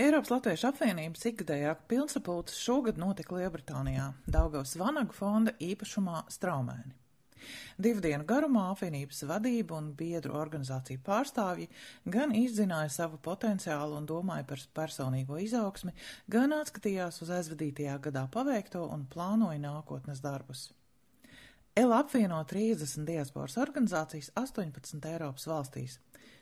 Eiropas Latviešu apvienības ikgadējā pilnsapulce šogad notika Lielbritānijā, Daugavas Vanagu fonda īpašumā Straumēni. 2 dienu garumā apvienības vadība un biedru organizāciju pārstāvji gan izzināja savu potenciālu un domāja par personīgo izaugsmi, gan atskatījās uz aizvadītajā gadā paveikto un plānoja nākotnes darbus. ELA apvieno 30 diasporas organizācijas 18 Eiropas valstīs.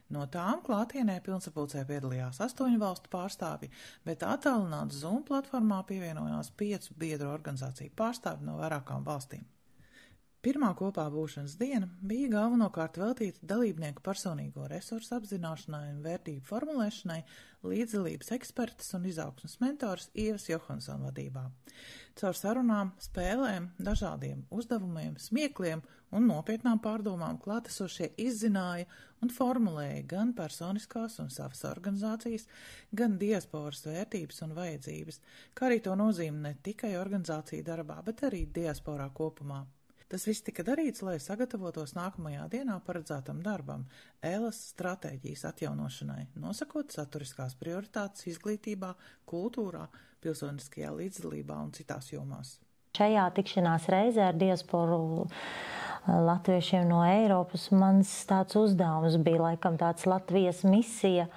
No tām klātienē pilnsapulcē piedalījās 8 valstu pārstāvji, bet attālināti Zoom platformā pievienojās 5 biedru organizāciju pārstāvji no vairākām valstīm. Pirmā kopā būšanas diena bija galvenokārt veltīta dalībnieku personīgo resursu apzināšanai un vērtību formulēšanai līdzdalības ekspertes un izaugsmes mentors Ievas Johansson vadībā. Caur sarunām, spēlēm, dažādiem uzdevumiem, smiekliem un nopietnām pārdomām klātesošie izzināja un formulēja gan personiskās un savas organizācijas, gan diasporas vērtības un vajadzības, kā arī to nozīme ne tikai organizāciju darbā, bet arī diasporā kopumā. Tas viss tika darīts, lai sagatavotos nākamajā dienā paredzētam darbam, ELAS stratēģijas atjaunošanai, nosakot saturiskās prioritātes izglītībā, kultūrā, pilsoniskajā līdzdalībā un citās jomās. Šajā tikšanās reizē ar diasporu latviešiem no Eiropas mans tāds uzdevums bija laikam tāds Latvijas misija,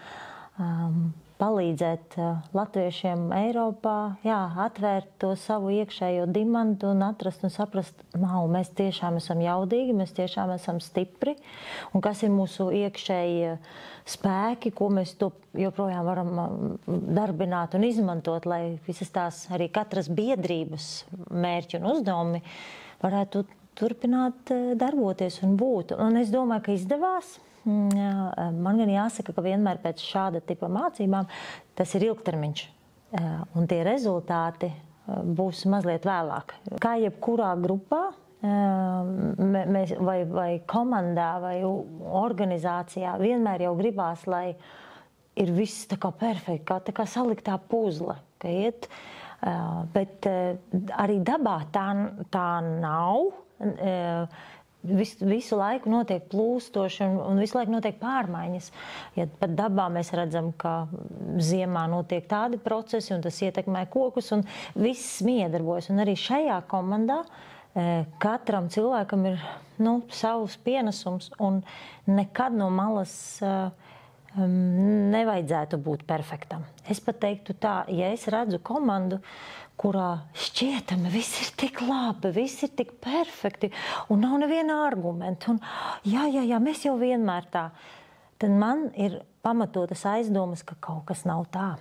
palīdzēt latviešiem Eiropā, atvērt to savu iekšējo dimantu un atrast un saprast, mēs tiešām esam jaudīgi, mēs tiešām esam stipri, un kas ir mūsu iekšējie spēki, ko mēs to joprojām varam darbināt un izmantot, lai visas tās arī katras biedrības mērķi un uzdevumi varētu turpināt darboties un būt. Un es domāju, ka izdevās. Man gan jāsaka, ka vienmēr pēc šāda tipa mācībām tas ir ilgtermiņš, un tie rezultāti būs mazliet vēlāk. Kā jebkurā grupā vai komandā vai organizācijā vienmēr jau gribās, lai ir viss tā kā perfekti, tā kā saliktā puzle, ka iet, bet arī dabā tā nav. Visu laiku notiek plūstoši un visu laiku notiek pārmaiņas. Ja pat dabā mēs redzam, ka ziemā notiek tādi procesi un tas ietekmē kokus un viss miedarbojas. Un arī šajā komandā katram cilvēkam ir savs pienesums un nekad no malas nevajadzētu būt perfektam. Es pat teiktu tā, ja es redzu komandu, kurā šķietami viss ir tik labi, viss ir tik perfekti un nav neviena argumenta. Un jā, mēs jau vienmēr tā. Tad man ir pamatotas aizdomas, ka kaut kas nav tā.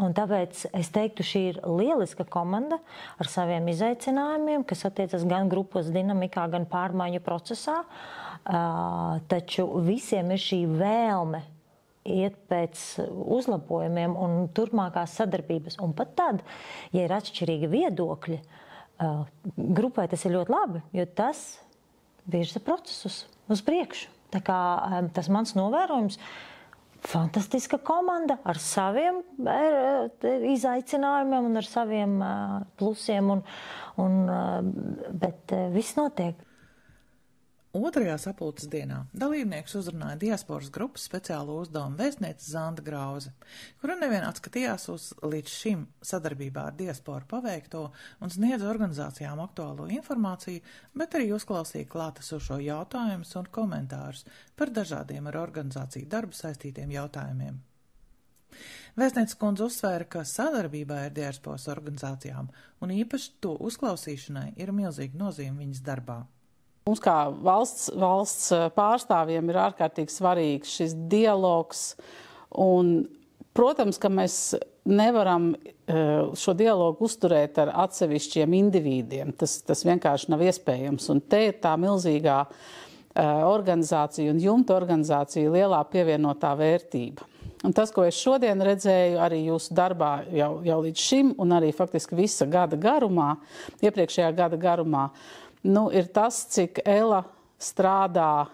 Un tāpēc es teiktu, šī ir lieliska komanda ar saviem izaicinājumiem, kas attiecas gan grupas dinamikā, gan pārmaiņu procesā. Taču visiem ir šī vēlme iet pēc uzlabojumiem un turpmākās sadarbības. Un pat tad, ja ir atšķirīgi viedokļi, grupai tas ir ļoti labi, jo tas virza procesus uz priekšu. Tā kā tas mans novērojums, fantastiska komanda ar saviem izaicinājumiem un ar saviem plusiem, bet viss notiek. Otrajā sapulces dienā dalībnieks uzrunāja diasporas grupas speciālo uzdevumu vēstniece Zanda Grauze, kura nevien atskatījās uz līdz šim sadarbībā ar diasporu paveikto un sniedz organizācijām aktuālo informāciju, bet arī uzklausīja klātesošo jautājumus un komentārus par dažādiem ar organizāciju darbu saistītiem jautājumiem. Vēstniece kundze uzsvēra, ka sadarbībā ar diasporas organizācijām un īpaši to uzklausīšanai ir milzīga nozīme viņas darbā. Mums kā valsts pārstāvjiem ir ārkārtīgi svarīgs šis dialogs un, protams, ka mēs nevaram šo dialogu uzturēt ar atsevišķiem individiem. Tas vienkārši nav iespējams. Un te ir tā milzīgā organizācija un jumta organizācija lielā pievienotā vērtība. Un tas, ko es šodien redzēju arī jūsu darbā jau līdz šim un arī faktiski visa gada garumā, iepriekšējā gada garumā, ir tas, cik ELA strādā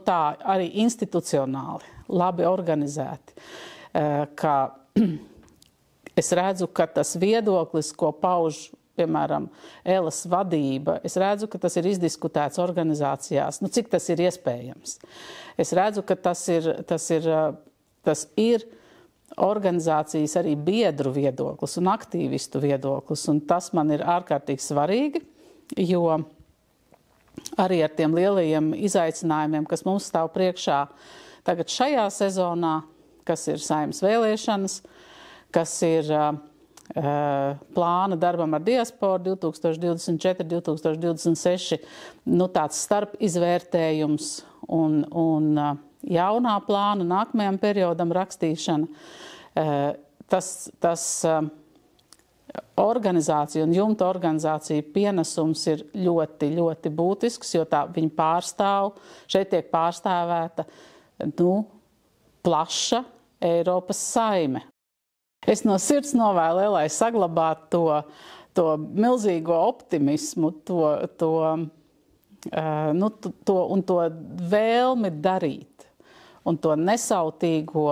tā arī institucionāli, labi organizēti. Ka es redzu, ka tas viedoklis, ko pauž, piemēram, ELAS vadība, es redzu, ka tas ir izdiskutēts organizācijās. Cik tas ir iespējams? Es redzu, ka tas ir organizācijas arī biedru viedoklis un aktīvistu viedoklis. Un tas man ir ārkārtīgi svarīgi, jo arī ar tiem lielajiem izaicinājumiem, kas mums stāv priekšā tagad šajā sezonā, kas ir Saeimas vēlēšanas, kas ir plāna darbam ar diasporu 2024-2026, tāds starp izvērtējums un jaunā plāna nākamajam periodam rakstīšana. Tas organizācija un jumta organizācija pienesums ir ļoti, ļoti būtisks, jo viņi šeit tiek pārstāvēta, plaša Eiropas Saime. Es no sirds novēlu, lai saglabātu to milzīgo optimismu, un to vēlmi darīt, un to nesautīgo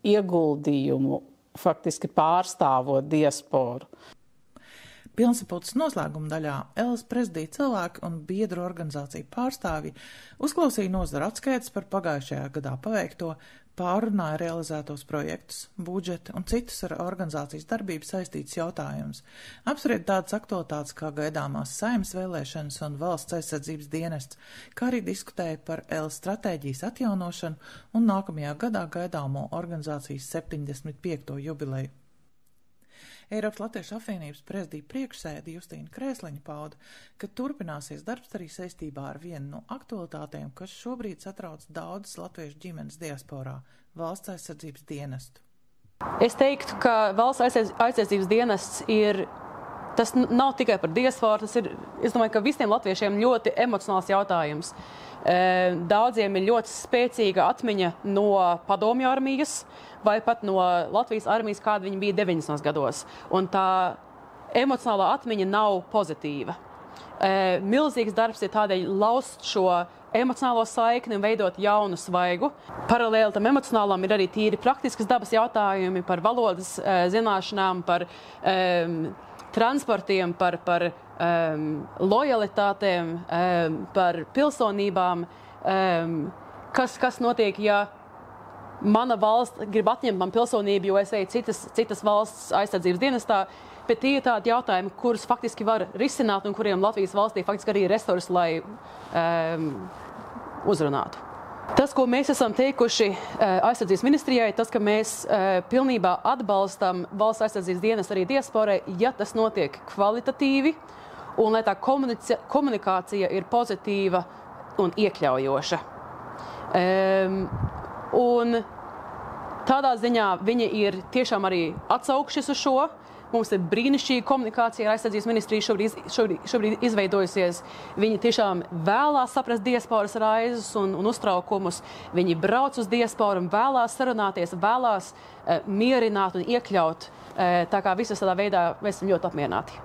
ieguldījumu, faktiski pārstāvot diasporu. Pilnsapulces noslēguma daļā Elas prezidija cilvēku un biedru organizāciju pārstāvji uzklausīja nozara atskaites par pagājušajā gadā paveikto, pārunāja realizētos projektus, budžeti un citus ar organizācijas darbību saistītus jautājumus, apspried tādas aktualitātes kā gaidāmās Saeimas vēlēšanas un valsts aizsardzības dienests, kā arī diskutēja par Elas stratēģijas atjaunošanu un nākamajā gadā gaidāmo organizācijas 75. jubileju. Eiropas Latviešu apvienības prezidija priekšsēde Justīna Krēsliņa pauda, ka turpināsies darbs arī saistībā ar vienu no aktualitātēm, kas šobrīd satrauc daudzas latviešu ģimenes diasporā – valsts aizsardzības dienestu. Es teiktu, ka valsts aizsardzības dienests tas nav tikai par diasporu, es domāju, ka visiem latviešiem ļoti emocionāls jautājums. Daudziem ir ļoti spēcīga atmiņa no padomju armijas vai pat no Latvijas armijas, kāda viņa bija 90. gados. Un tā emocionālā atmiņa nav pozitīva. Milzīgs darbs ir tādēļ laust šo emocionālo saikni un veidot jaunu svaigu. Paralēli tam emocionālam ir arī tīri praktiskas dabas jautājumi par valodas zināšanām, par transportiem, par lojalitātēm, par pilsonībām, kas notiek, ja mana valsts grib atņemt man pilsonību, jo es eju citas valsts aizsardzības dienestā, bet tie ir tādi jautājumi, kurus faktiski var risināt un kuriem Latvijas valstī faktiski arī ir resursi, lai uzrunātu. Tas, ko mēs esam teikuši aizsardzības ministrijai, tas, ka mēs pilnībā atbalstam valsts aizsardzības dienestu arī diasporai, ja tas notiek kvalitatīvi un lai tā komunikācija ir pozitīva un iekļaujoša. Un tādā ziņā viņi ir tiešām arī atsaukšies uz šo. Mums ir brīnišķīga komunikācija ar aizsardzības ministriju šobrīd izveidojusies. Viņi tiešām vēlās saprast diasporas raizes un uztraukumus. Viņi brauc uz diasporu un vēlās sarunāties, vēlās mierināt un iekļaut. Tā kā visas tādā veidā mēs esam ļoti apmierināti.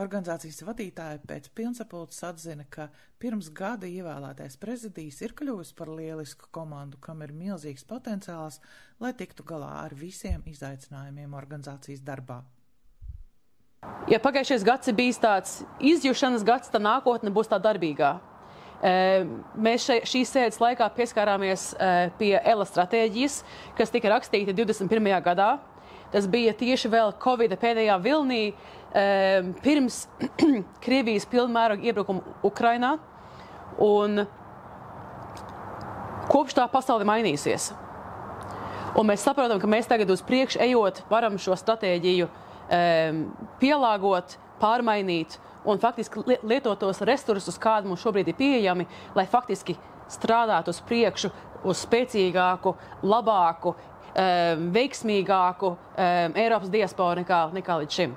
Organizācijas vadītāja pēc pilnsapulces atzina, ka pirms gada ievēlētais prezidijs ir kļuvis par lielisku komandu, kam ir milzīgs potenciāls, lai tiktu galā ar visiem izaicinājumiem organizācijas darbā. Ja pagājušais gads ir bijis tāds izjušanas gads, tad nākotne būs tā darbīgā. Mēs šīs sēdes laikā pieskārāmies pie Elas stratēģijas, kas tika rakstīta 21. gadā. Tas bija tieši vēl Covid pēdējā vilnī, pirms Krievijas pilnmēroga iebrukuma Ukrainā, un kopš tā pasaule mainīsies. Un mēs saprotam, ka mēs tagad uz priekšu ejot varam šo stratēģiju pielāgot, pārmainīt un faktiski lietot tos resursus, kādi mums šobrīd ir pieejami, lai faktiski strādātu uz priekšu, uz spēcīgāku, labāku, veiksmīgāku Eiropas diasporu nekā līdz šim.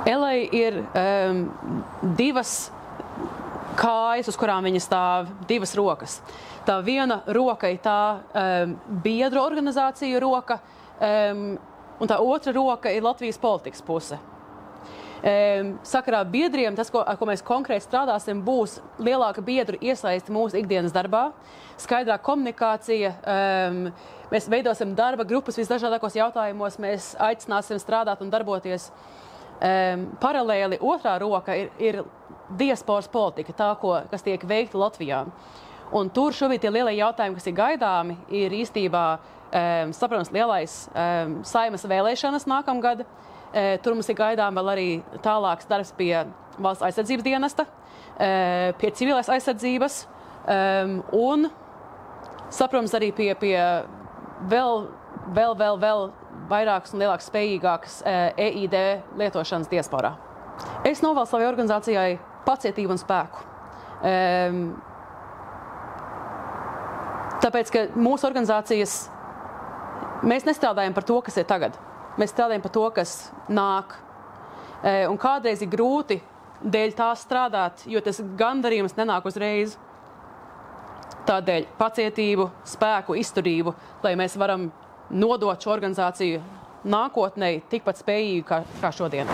Elai ir divas kājas, uz kurām viņa stāv, divas rokas. Tā viena roka ir tā biedru organizāciju roka, un tā otra roka ir Latvijas politikas puse. Sakarā biedriem, tas, ar ko mēs konkrēti strādāsim, būs lielāka biedru iesaisti mūsu ikdienas darbā, skaidrā komunikācija, mēs veidosim darba grupas visdažādākos jautājumos, mēs aicināsim strādāt un darboties. Paralēli otrā roka ir diasporas politika, tā, kas tiek veikta Latvijā. Un tur šobrīd tie lielie jautājumi, kas ir gaidāmi, ir īstībā saprotams, lielais Saeimas vēlēšanas nākamgad. Tur mums ir gaidām vēl arī tālāks darbs pie valsts aizsardzības dienesta, pie civilās aizsardzības un, saprotams, arī pie vēl vairākas un lielākas spējīgākas EID lietošanas diasporā. Es novēlu savai organizācijai pacietību un spēku. Tāpēc, ka mūsu organizācijas, mēs nestrādājam par to, kas ir tagad. Mēs strādājam par to, kas nāk. Un kādreiz ir grūti dēļ tā strādāt, jo tas gandarījums nenāk uzreiz. Tādēļ pacietību, spēku, izturību, lai mēs varam nodot šo organizāciju nākotnē tikpat spējīgi kā šodien.